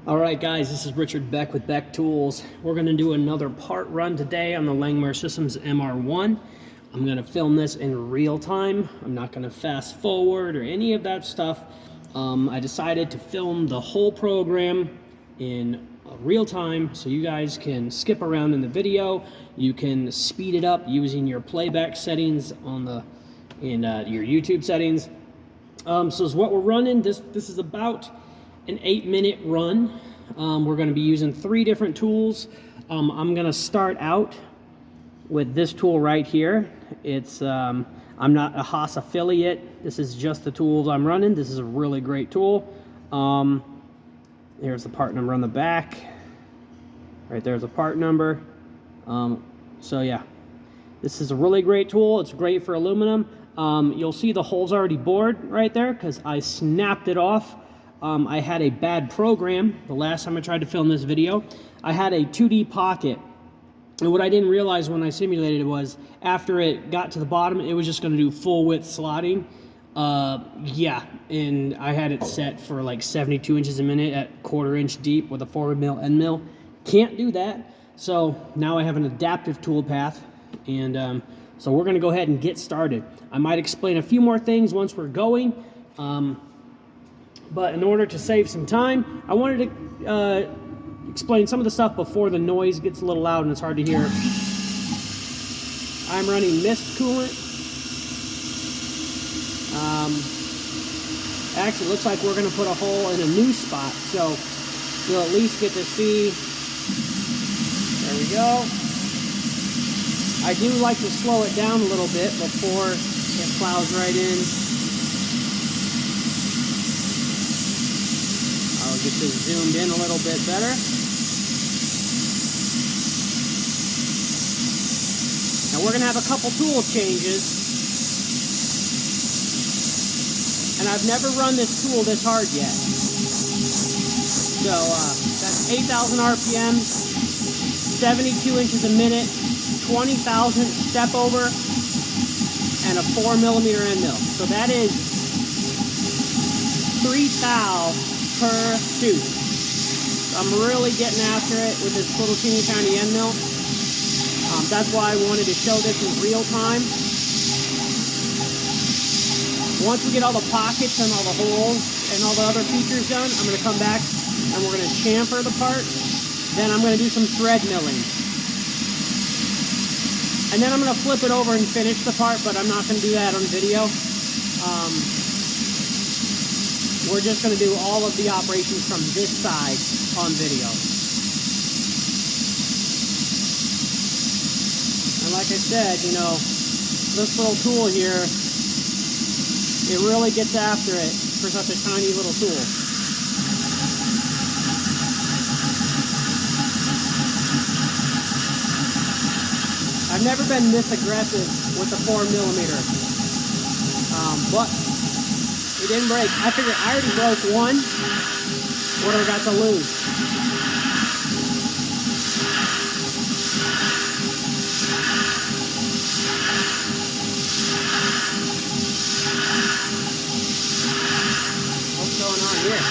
Alright guys, this is Richard Beck with Beck Tools. We're going to do another part run today on the Langmuir Systems MR-1. I'm going to film this in real time. I'm not going to fast forward or any of that stuff. I decided to film the whole program in real time so you guys can skip around in the video. You can speed it up using your playback settings on your YouTube settings. So is what we're running. This is about an 8-minute run. We're going to be using 3 different tools. I'm going to start out with this tool right here. It's I'm not a Haas affiliate. This is just the tools I'm running. This is a really great tool. Here's the part number on the back. Right there's a part number. So yeah, this is a really great tool. It's great for aluminum. You'll see the hole's already bored right there because I snapped it off. I had a bad program the last time I tried to film this video. I had a 2D pocket, and what I didn't realize when I simulated it was after it got to the bottom, it was just going to do full width slotting. Yeah, and I had it set for like 72 inches a minute at 1/4 inch deep with a 4mm end mill. Can't do that, so now I have an adaptive tool path, and so we're going to go ahead and get started. I might explain a few more things once we're going. But in order to save some time, I wanted to explain some of the stuff before the noise gets a little loud and it's hard to hear. I'm running mist coolant. Actually, it looks like we're going to put a hole in a new spot, so you'll at least get to see. There we go. I do like to slow it down a little bit before it plows right in. Get this zoomed in a little bit better. Now we're going to have a couple tool changes. And I've never run this tool this hard yet. So that's 8,000 RPM, 72 inches a minute, 20,000 step over, and a 4mm end mill. So that is 3 thou per tooth. I'm really getting after it with this little teeny tiny end mill. That's why I wanted to show this in real time. Once we get all the pockets and all the holes and all the other features done, I'm going to come back and we're going to chamfer the part. Then I'm going to do some thread milling. And then I'm going to flip it over and finish the part, but I'm not going to do that on video. We're just going to do all of the operations from this side on video. And like I said, you know, this little tool here, it really gets after it for such a tiny little tool. I've never been this aggressive with the 4mm, but it didn't break. I figured I already broke one. What do I got to lose? What's going on here?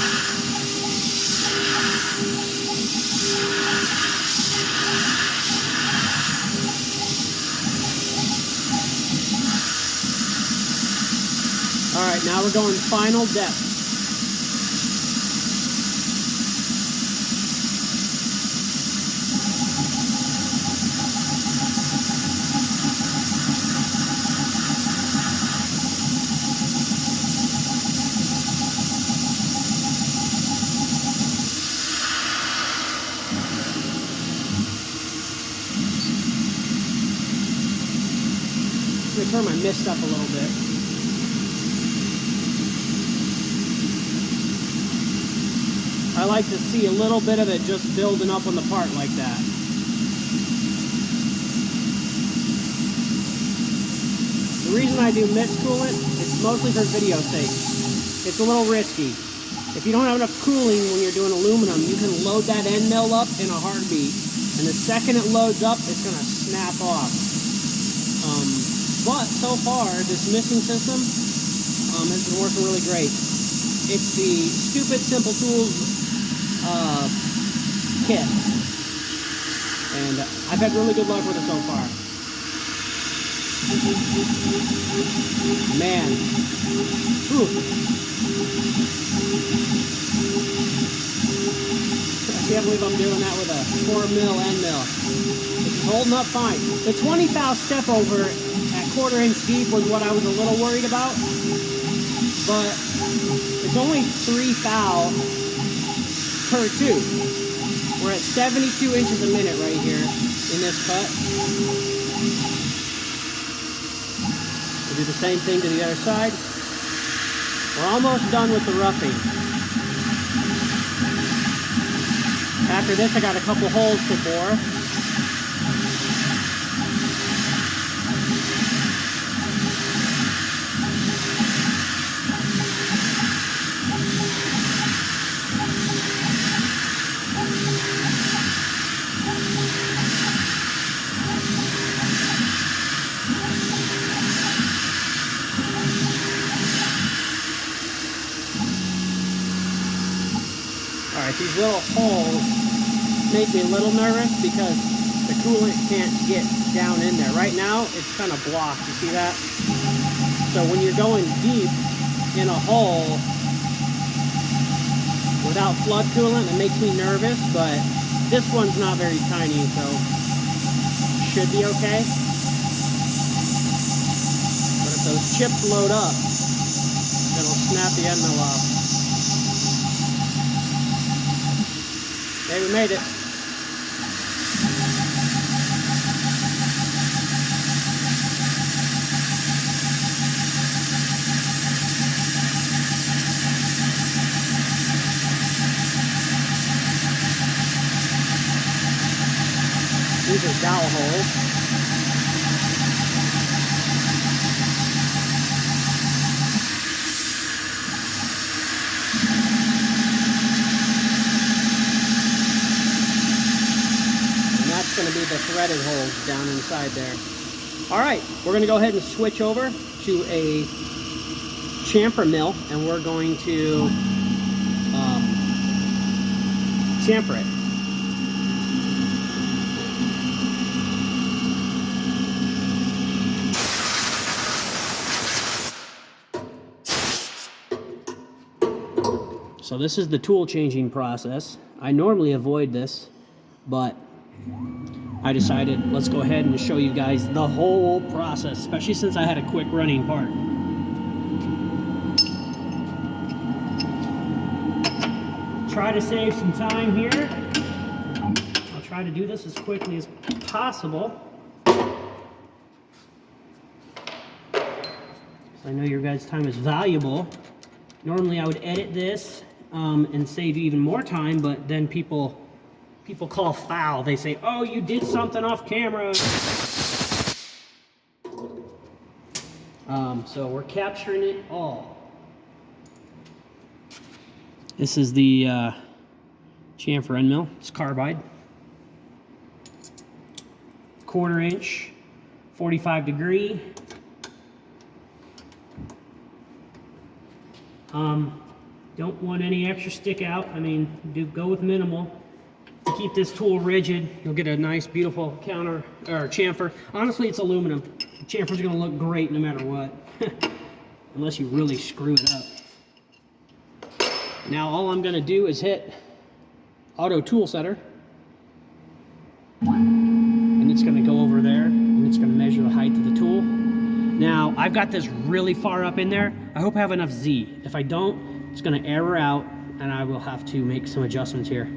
All right, now we're going final depth. I'm gonna turn my mist up a little bit. I like to see a little bit of it just building up on the part like that. The reason I do mist coolant is mostly for video's sake. It's a little risky. If you don't have enough cooling when you're doing aluminum, you can load that end mill up in a heartbeat, and the second it loads up, it's going to snap off. But so far, this misting system has been working really great. It's the stupid simple tools kit. And I've had really good luck with it so far. Man. Ooh. I can't believe I'm doing that with a 4mm end mill. It's holding up fine. The 20 thou step over at 1/4 inch deep was what I was a little worried about. But it's only 3 thou per tube. We're at 72 inches a minute right here in this cut. We'll do the same thing to the other side. We're almost done with the roughing. After this, I got a couple holes to bore. Alright, these little holes make me a little nervous because the coolant can't get down in there. Right now, it's kind of blocked. You see that? So when you're going deep in a hole without flood coolant, it makes me nervous, but this one's not very tiny, so should be okay. But if those chips load up, it'll snap the end mill off. Okay, we made it. These are dowel holes. Going to be the threaded holes down inside there. All right, we're going to go ahead and switch over to a chamfer mill, and we're going to chamfer it. So this is the tool changing process. I normally avoid this, but I decided let's go ahead and show you guys the whole process, especially since I had a quick running part. Try to save some time here. I'll try to do this as quickly as possible. I know your guys' time is valuable. Normally I would edit this and save you even more time, but then people call foul. They say, oh, you did something off camera. So we're capturing it all. This is the chamfer end mill. It's carbide. 1/4 inch, 45 degree. Don't want any extra stick out. I mean, do go with minimal. To keep this tool rigid, you'll get a nice, beautiful counter or chamfer. Honestly, it's aluminum. The chamfer's going to look great no matter what, unless you really screw it up. Now, all I'm going to do is hit auto tool setter, and it's going to go over there, and it's going to measure the height of the tool. Now, I've got this really far up in there. I hope I have enough Z. If I don't, it's going to error out, and I will have to make some adjustments here.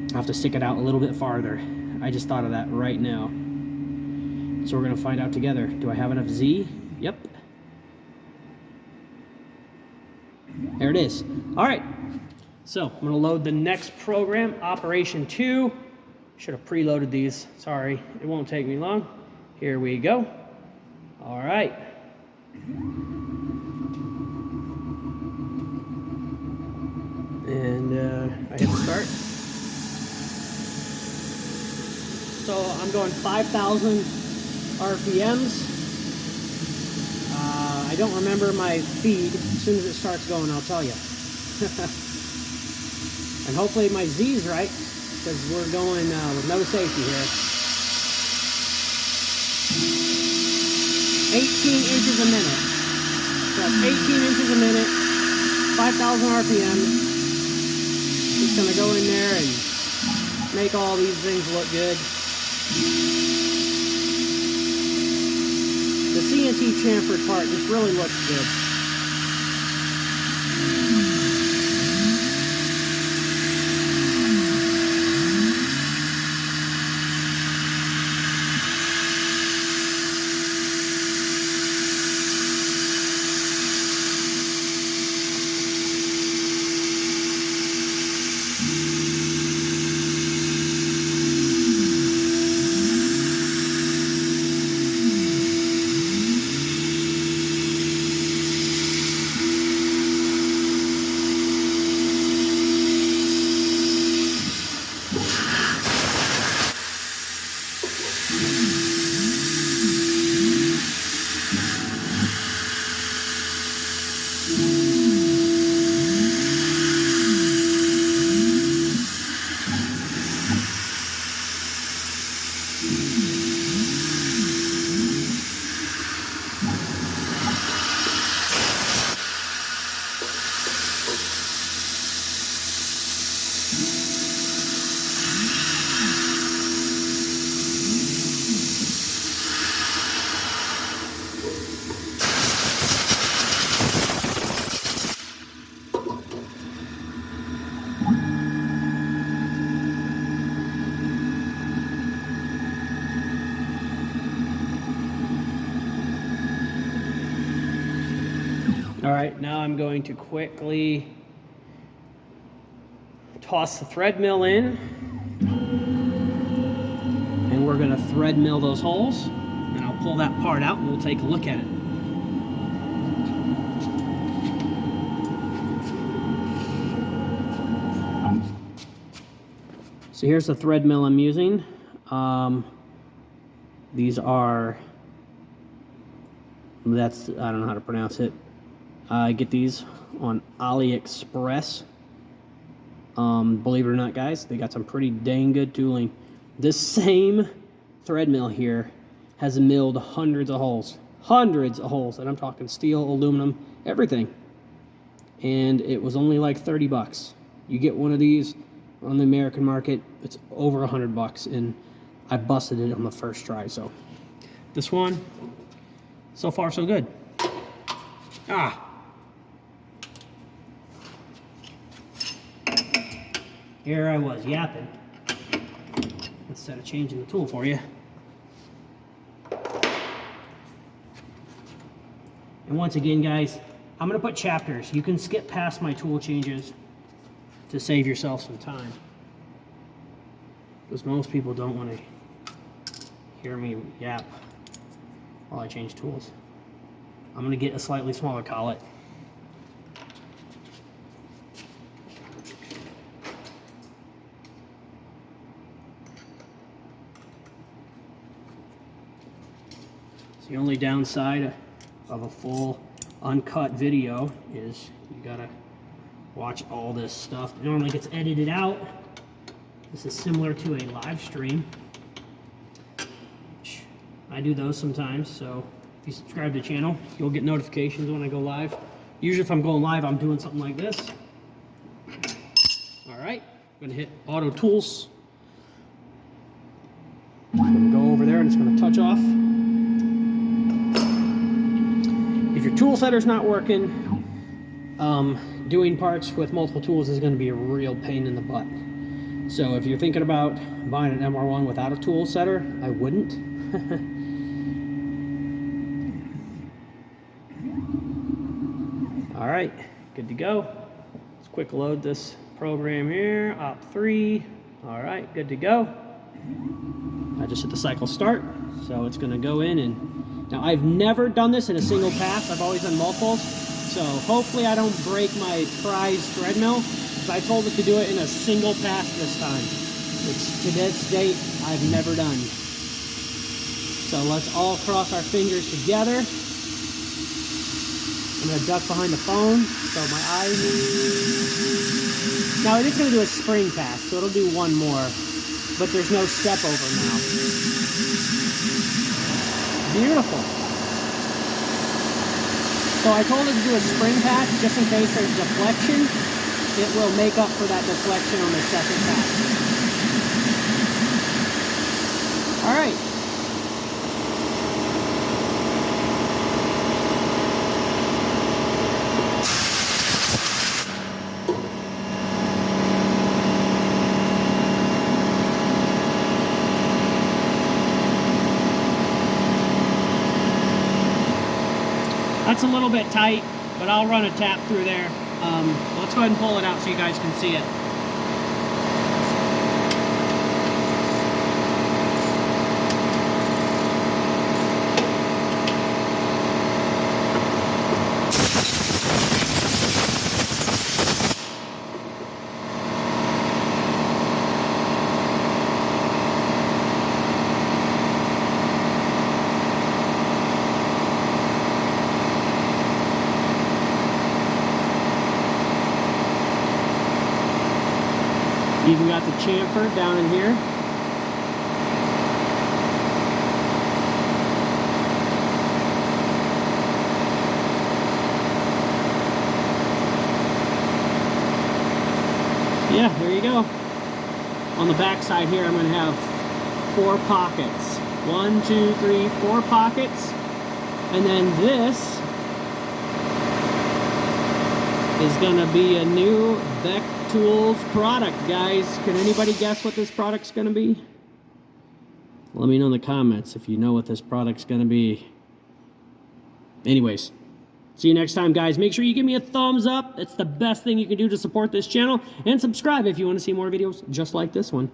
I'll have to stick it out a little bit farther. I just thought of that right now. So we're going to find out together. Do I have enough Z? Yep. There it is. All right. So I'm going to load the next program, Operation 2. Should have preloaded these. Sorry. It won't take me long. Here we go. All right. And I hit start. So I'm going 5,000 RPMs. I don't remember my feed. As soon as it starts going, I'll tell you. I And hopefully my Z's right, because we're going with no safety here. 18 inches a minute. So that's 18 inches a minute, 5,000 RPM. Just gonna go in there and make all these things look good. The CNC chamfer part just really looks good. All right, now I'm going to quickly toss the thread mill in, and we're gonna thread mill those holes, and I'll pull that part out and we'll take a look at it. So here's the thread mill I'm using. These are, I don't know how to pronounce it. I get these on AliExpress. Believe it or not, guys, they got some pretty dang good tooling. This same thread mill here has milled hundreds of holes, and I'm talking steel, aluminum, everything. And it was only like 30 bucks. You get one of these on the American market, it's over 100 bucks, and I busted it on the first try. So this one, so far so good. Here I was yapping instead of changing the tool for you. And once again, guys, I'm going to put chapters. You can skip past my tool changes to save yourself some time, because most people don't want to hear me yap while I change tools. I'm going to get a slightly smaller collet. The only downside of a full uncut video is you gotta watch all this stuff. It normally gets edited out. This is similar to a live stream. I do those sometimes, so if you subscribe to the channel, you'll get notifications when I go live. Usually if I'm going live, I'm doing something like this. All right, I'm gonna hit Auto Tools. I'm gonna go over there and it's gonna touch off. If your tool setter's not working, doing parts with multiple tools is going to be a real pain in the butt. So if you're thinking about buying an MR-1 without a tool setter, I wouldn't. All right, good to go. Let's quick load this program here, Op3. All right, good to go. I just hit the cycle start, so it's going to go in and now, I've never done this in a single pass. I've always done multiples. So hopefully I don't break my prized thread mill, because I told it to do it in a single pass this time, which to this date I've never done. So let's all cross our fingers together. I'm gonna duck behind the phone so my eyes. Now it is gonna do a spring pass, so it'll do one more, but there's no step over now. Beautiful. So I told it to do a spring pass just in case there's deflection. It will make up for that deflection on the second pass. All right. That's a little bit tight, but I'll run a tap through there. Let's go ahead and pull it out so you guys can see it. Even got the chamfer down in here. Yeah, there you go. On the back side here, I'm going to have 4 pockets. 1, 2, 3, 4 pockets. And then this is going to be a new Beck Tools product, guys. Can anybody guess what this product's going to be? Let me know in the comments if you know what this product's going to be. Anyways, see you next time, guys. Make sure you give me a thumbs up. It's the best thing you can do to support this channel. And subscribe if you want to see more videos just like this one.